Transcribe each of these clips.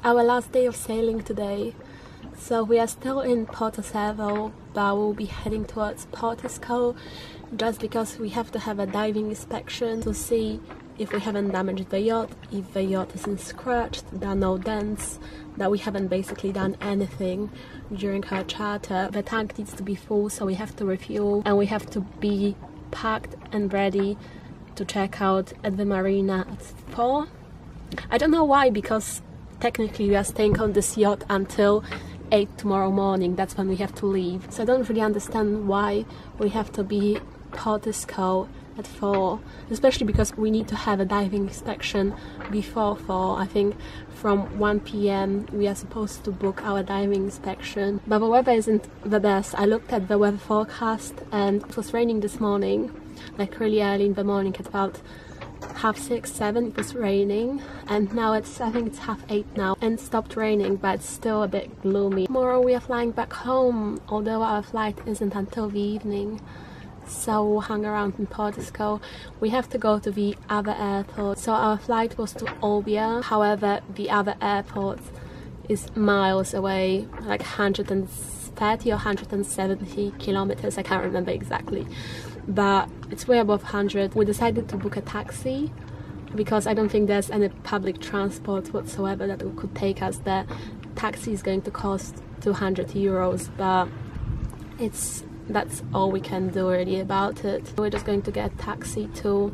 our last day of sailing today. So we are still in Porto Cervo, but we'll be heading towards Portisco just because we have to have a diving inspection to see if we haven't damaged the yacht, if the yacht isn't scratched, there are no dents, that we haven't basically done anything during her charter. The tank needs to be full, so we have to refuel and we have to be packed and ready to check out at the marina at 4. I don't know why, because technically we are staying on this yacht until 8 tomorrow morning. That's when we have to leave. So I don't really understand why we have to be Portisco at 4, especially because we need to have a diving inspection before 4. I think from 1 PM we are supposed to book our diving inspection, but the weather isn't the best. I looked at the weather forecast and it was raining this morning, like really early in the morning at about 6:30, 7 it was raining, and now it's, I think it's 8:30 now, and stopped raining, but it's still a bit gloomy. Tomorrow we are flying back home, although our flight isn't until the evening. So we'll hang around in Portisco. We have to go to the other airport. So our flight was to Olbia, however the other airport is miles away, like 130 or 170 kilometers, I can't remember exactly, but it's way above 100. We decided to book a taxi because I don't think there's any public transport whatsoever that could take us there. Taxi is going to cost 200 euros, but that's all we can do really about it. We're just going to get a taxi to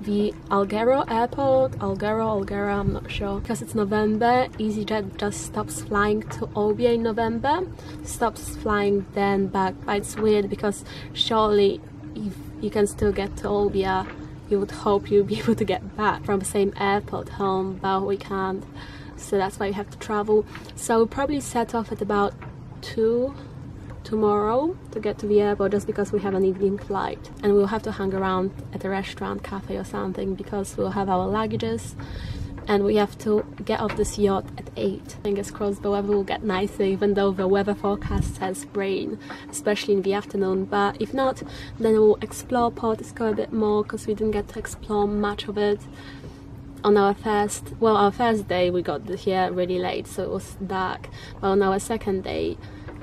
the Alghero airport, Alghero, I'm not sure, because it's November. EasyJet just stops flying to Olbia in November, stops flying then back, but it's weird because surely if you can still get to Olbia, you would hope you'll be able to get back from the same airport home, but we can't, so that's why you have to travel. So we'll probably set off at about 2 tomorrow to get to the airport, just because we have an evening flight, and we'll have to hang around at a restaurant, cafe or something, because we'll have our luggages and we have to get off this yacht at 8. Fingers crossed the weather will get nicer, even though the weather forecast says rain, especially in the afternoon, but if not, then we'll explore Portisco a bit more, because we didn't get to explore much of it on our first day. We got here really late, so it was dark, but on our second day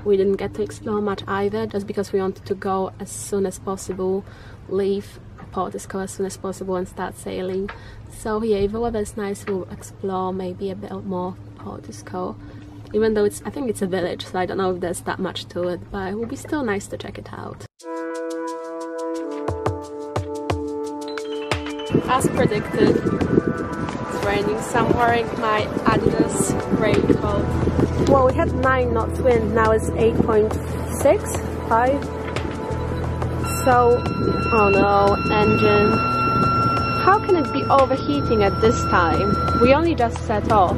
we didn't get to explore much either, just because we wanted to go as soon as possible, leave Portisco as soon as possible and start sailing. So yeah, if the weather is nice, we'll explore maybe a bit more Portisco, even though I think it's a village, so I don't know if there's that much to it, but it will be still nice to check it out. As predicted, it's raining, so I'm wearing my Adidas raincoat. Well, we had 9 knots wind, now it's 8.6, 5. So, oh no, engine. How can it be overheating at this time? We only just set off.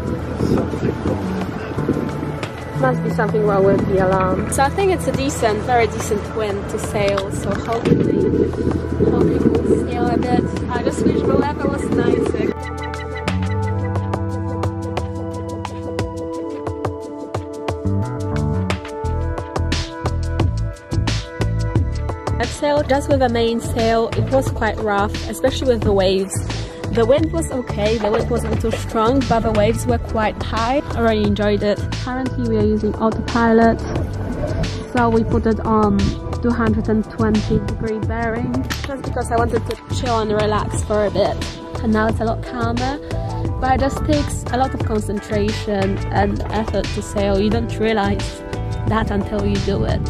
Must be something wrong with the alarm. So I think it's a very decent wind to sail, so hopefully we'll sail a bit. I just wish the weather was nicer. I've sailed just with a mainsail. It was quite rough, especially with the waves. The wind was okay, the wind wasn't too strong, but the waves were quite high. I really enjoyed it. Currently we are using autopilot, so we put it on 220-degree bearing, just because I wanted to chill and relax for a bit. And now it's a lot calmer, but it just takes a lot of concentration and effort to sail. You don't realize that until you do it.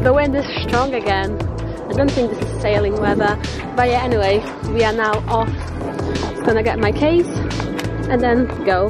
The wind is strong again. I don't think this is sailing weather. But yeah, anyway, we are now off. Just gonna get my case and then go.